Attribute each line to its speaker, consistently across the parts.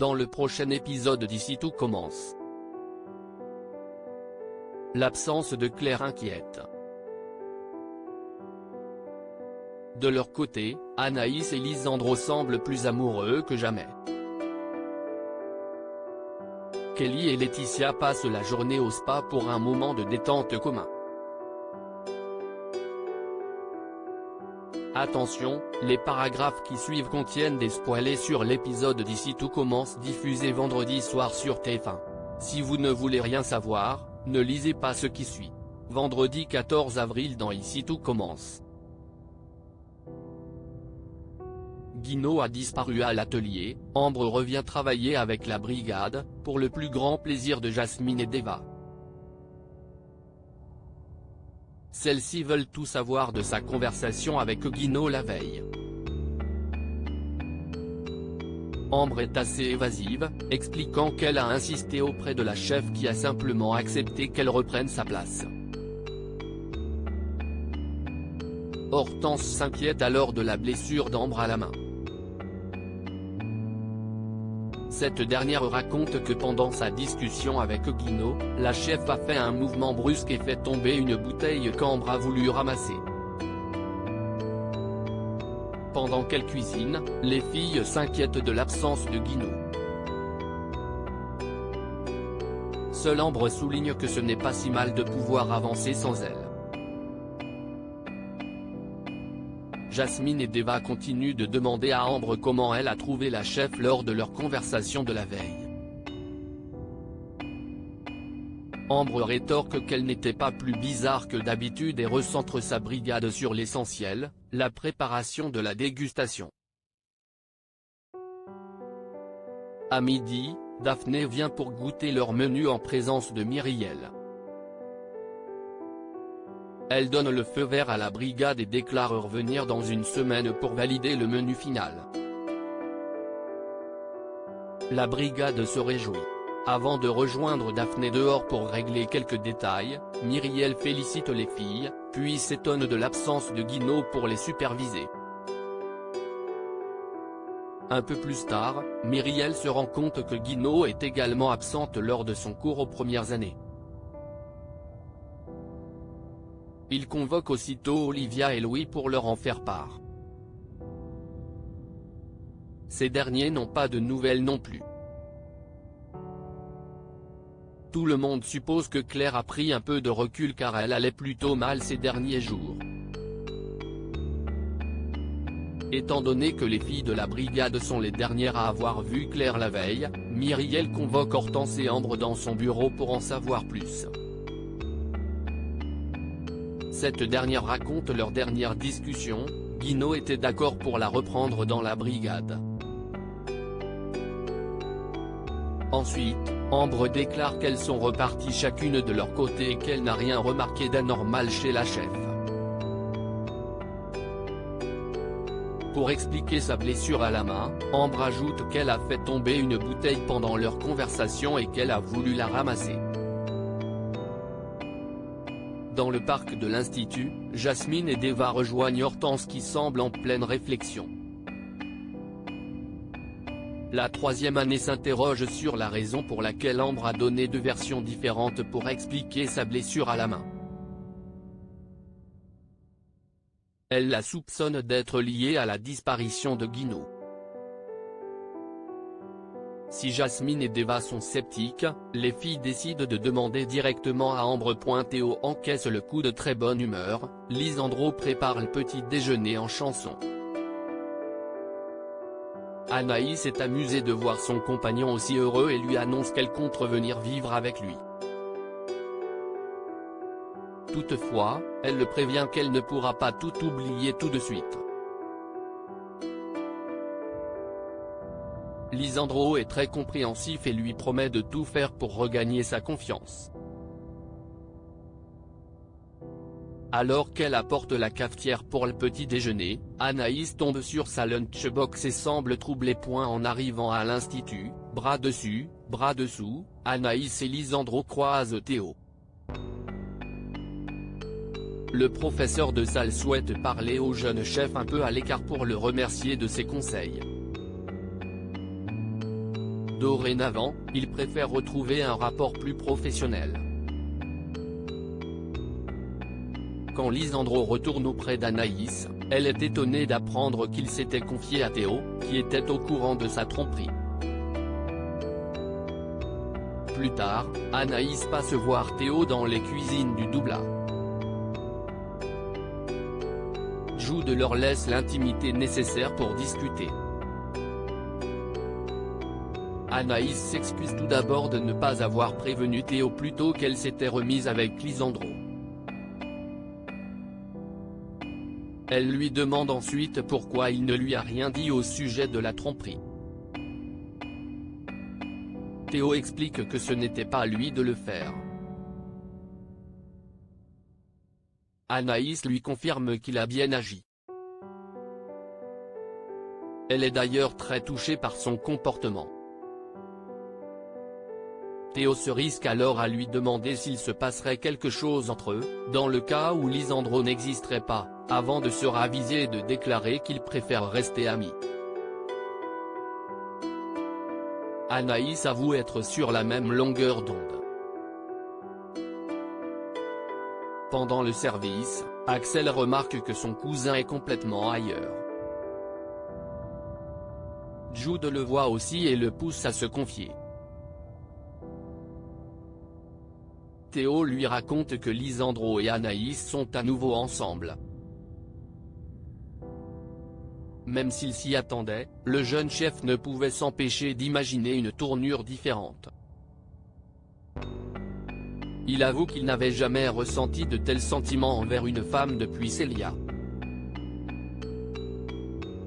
Speaker 1: dans le prochain épisode d'Ici tout commence. L'absence de Claire inquiète. De leur côté, Anaïs et Lisandro semblent plus amoureux que jamais. Kelly et Laetitia passent la journée au spa pour un moment de détente commun. Attention, les paragraphes qui suivent contiennent des spoilers sur l'épisode d'Ici tout commence diffusé vendredi soir sur TF1. Si vous ne voulez rien savoir, ne lisez pas ce qui suit. Vendredi 14 avril dans Ici tout commence. Guino a disparu à l'atelier, Ambre revient travailler avec la brigade, pour le plus grand plaisir de Jasmine et d'Eva. Celles-ci veulent tout savoir de sa conversation avec Guino la veille. Ambre est assez évasive, expliquant qu'elle a insisté auprès de la chef qui a simplement accepté qu'elle reprenne sa place. Hortense s'inquiète alors de la blessure d'Ambre à la main. Cette dernière raconte que pendant sa discussion avec Guino, la chef a fait un mouvement brusque et fait tomber une bouteille qu'Ambre a voulu ramasser. Pendant qu'elle cuisine, les filles s'inquiètent de l'absence de Guino. Seule Ambre souligne que ce n'est pas si mal de pouvoir avancer sans elle. Jasmine et Deva continuent de demander à Ambre comment elle a trouvé la chef lors de leur conversation de la veille. Ambre rétorque qu'elle n'était pas plus bizarre que d'habitude et recentre sa brigade sur l'essentiel, la préparation de la dégustation. À midi, Daphné vient pour goûter leur menu en présence de Myriel. Elle donne le feu vert à la brigade et déclare revenir dans une semaine pour valider le menu final. La brigade se réjouit. Avant de rejoindre Daphné dehors pour régler quelques détails, Myriel félicite les filles, puis s'étonne de l'absence de Guino pour les superviser. Un peu plus tard, Myriel se rend compte que Guino est également absente lors de son cours aux premières années. Il convoque aussitôt Olivia et Louis pour leur en faire part. Ces derniers n'ont pas de nouvelles non plus. Tout le monde suppose que Claire a pris un peu de recul car elle allait plutôt mal ces derniers jours. Étant donné que les filles de la brigade sont les dernières à avoir vu Claire la veille, Myriel convoque Hortense et Ambre dans son bureau pour en savoir plus. Cette dernière raconte leur dernière discussion, Guino était d'accord pour la reprendre dans la brigade. Ensuite, Ambre déclare qu'elles sont reparties chacune de leur côté et qu'elle n'a rien remarqué d'anormal chez la chef. Pour expliquer sa blessure à la main, Ambre ajoute qu'elle a fait tomber une bouteille pendant leur conversation et qu'elle a voulu la ramasser. Dans le parc de l'Institut, Jasmine et Deva rejoignent Hortense qui semble en pleine réflexion. La troisième année s'interroge sur la raison pour laquelle Ambre a donné deux versions différentes pour expliquer sa blessure à la main. Elle la soupçonne d'être liée à la disparition de Guino. Si Jasmine et Deva sont sceptiques, les filles décident de demander directement à Ambre. Théo encaisse le coup de très bonne humeur, Lisandro prépare le petit déjeuner en chanson. Anaïs est amusée de voir son compagnon aussi heureux et lui annonce qu'elle compte revenir vivre avec lui. Toutefois, elle le prévient qu'elle ne pourra pas tout oublier tout de suite. Lisandro est très compréhensif et lui promet de tout faire pour regagner sa confiance. Alors qu'elle apporte la cafetière pour le petit déjeuner, Anaïs tombe sur sa lunchbox et semble troublée. En arrivant à l'institut, bras dessus, bras dessous, Anaïs et Lisandro croisent Théo. Le professeur de salle souhaite parler au jeune chef un peu à l'écart pour le remercier de ses conseils. Dorénavant, il préfère retrouver un rapport plus professionnel. Quand Lisandro retourne auprès d'Anaïs, elle est étonnée d'apprendre qu'il s'était confié à Théo, qui était au courant de sa tromperie. Plus tard, Anaïs passe voir Théo dans les cuisines du Doubla. Jude leur laisse l'intimité nécessaire pour discuter. Anaïs s'excuse tout d'abord de ne pas avoir prévenu Théo plus tôt qu'elle s'était remise avec Lisandro. Elle lui demande ensuite pourquoi il ne lui a rien dit au sujet de la tromperie. Théo explique que ce n'était pas à lui de le faire. Anaïs lui confirme qu'il a bien agi. Elle est d'ailleurs très touchée par son comportement. Théo se risque alors à lui demander s'il se passerait quelque chose entre eux, dans le cas où Lisandro n'existerait pas, avant de se raviser et de déclarer qu'il préfère rester amis. Anaïs avoue être sur la même longueur d'onde. Pendant le service, Axel remarque que son cousin est complètement ailleurs. Jude le voit aussi et le pousse à se confier. Théo lui raconte que Lisandro et Anaïs sont à nouveau ensemble. Même s'il s'y attendait, le jeune chef ne pouvait s'empêcher d'imaginer une tournure différente. Il avoue qu'il n'avait jamais ressenti de tels sentiments envers une femme depuis Célia.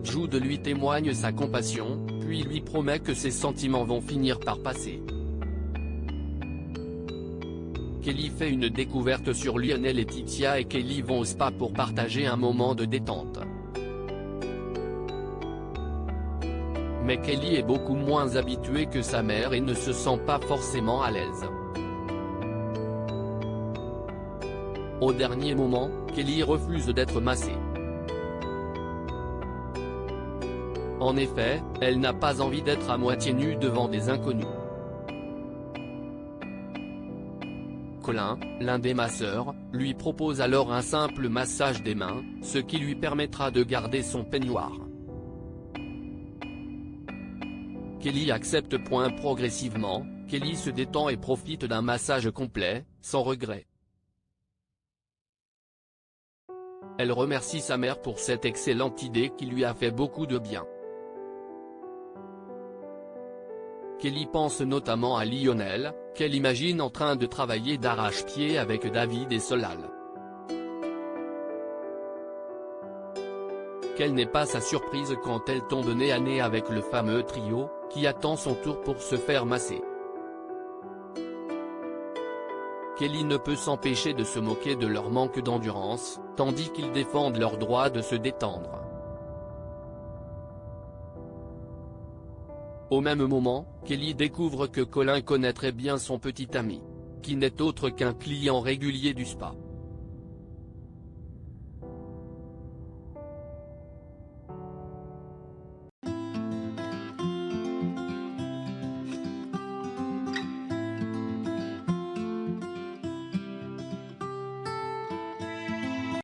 Speaker 1: Jude lui témoigne sa compassion, puis lui promet que ses sentiments vont finir par passer. Kelly fait une découverte sur Lionel et Titia et Kelly vont au spa pour partager un moment de détente. Mais Kelly est beaucoup moins habituée que sa mère et ne se sent pas forcément à l'aise. Au dernier moment, Kelly refuse d'être massée. En effet, elle n'a pas envie d'être à moitié nue devant des inconnus. Colin, l'un des masseurs, lui propose alors un simple massage des mains, ce qui lui permettra de garder son peignoir. Kelly accepte progressivement, Kelly se détend et profite d'un massage complet, sans regret. Elle remercie sa mère pour cette excellente idée qui lui a fait beaucoup de bien. Kelly pense notamment à Lionel, qu'elle imagine en train de travailler d'arrache-pied avec David et Solal. Quelle n'est pas sa surprise quand elle tombe nez à nez avec le fameux trio, qui attend son tour pour se faire masser. Kelly ne peut s'empêcher de se moquer de leur manque d'endurance, tandis qu'ils défendent leur droit de se détendre. Au même moment, Kelly découvre que Colin connaît très bien son petit ami, qui n'est autre qu'un client régulier du spa.